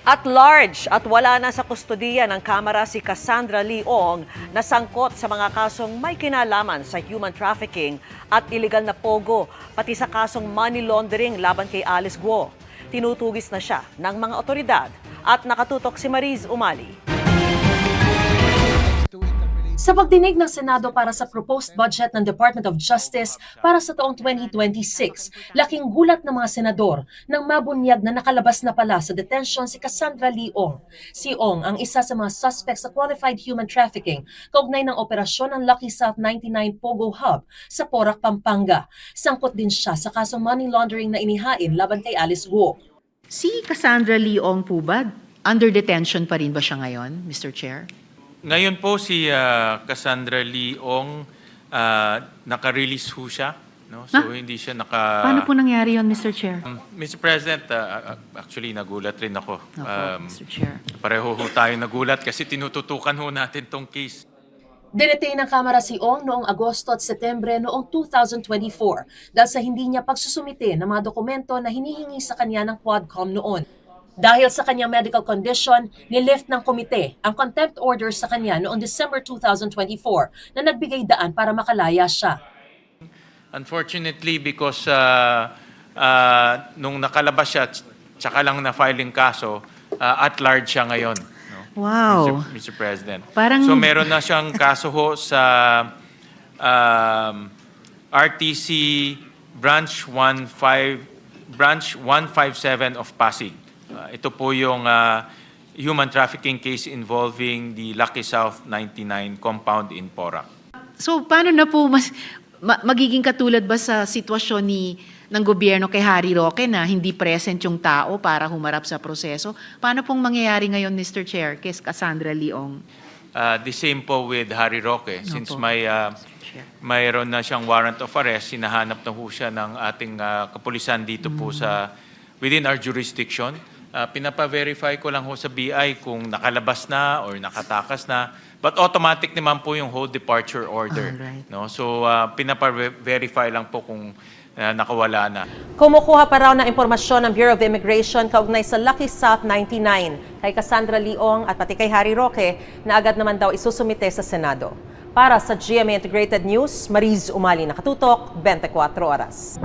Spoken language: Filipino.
At large at wala na sa kustodiya ng Kamara si Cassandra Leong na sangkot sa mga kasong may kinalaman sa human trafficking at illegal na pogo, pati sa kasong money laundering laban kay Alice Guo. Tinutugis na siya ng mga otoridad at nakatutok si Mariz Umali. Sa pagdinig ng Senado para sa proposed budget ng Department of Justice para sa taong 2026, laking gulat ng mga senador nang mabunyag na nakalabas na pala sa detention si Cassandra Leong. Si Ong ang isa sa mga suspects sa qualified human trafficking kaugnay ng operasyon ng Lucky South 99 Pogo Hub sa Porac, Pampanga. Sangkot din siya sa kasong money laundering na inihain laban kay Alice Guo. Si Cassandra Leong po ba, under detention pa rin ba siya ngayon, Mr. Chair? Ngayon po si Cassandra Leong, naka-release ho siya. No? So hindi siya Paano po nangyari yon, Mr. Chair? Mr. President, actually nagulat rin ako. Mr. Chair. Pareho ho tayo nagulat kasi tinututukan ho natin tong case. Dinetain ng Kamara si Ong noong Agosto at Setyembre noong 2024 dahil sa hindi niya pagsusumite ng mga dokumento na hinihingi sa kanya ng Quadcom noon. Dahil sa kanyang medical condition, nilift ng komite ang contempt order sa kanya noong December 2024 na nagbigay daan para makalaya siya. Unfortunately, because nung nakalabas siya, tsaka lang na-filing kaso, at large siya ngayon. No? Wow. Mr. President. Parang- So meron na siyang kaso ho sa RTC Branch 157 of Pasig. Ito po yung human trafficking case involving the Lucky South 99 compound in Porac. So paano na po magiging katulad ba sa sitwasyon ng gobyerno kay Harry Roque na hindi present yung tao para humarap sa proseso? Paano pong mangyayari ngayon, Mr. Chair, kay Cassandra Leong? The same po with Harry Roque. Since Opo. mayroon na siyang warrant of arrest, hinahanap na ho siya ng ating kapulisan dito po sa within our jurisdiction. Pinapa-verify ko lang ho sa BI kung nakalabas na or nakatakas na. But automatic naman po yung whole departure order. Alright. No? So pinapa-verify lang po kung nakawala na. Kumukuha pa raw ng impormasyon ng Bureau of Immigration kaugnay sa Lucky South 99 kay Cassandra Leong at pati kay Harry Roque na agad naman daw isusumite sa Senado. Para sa GMA Integrated News, Mariz Umali, nakatutok, 24 oras.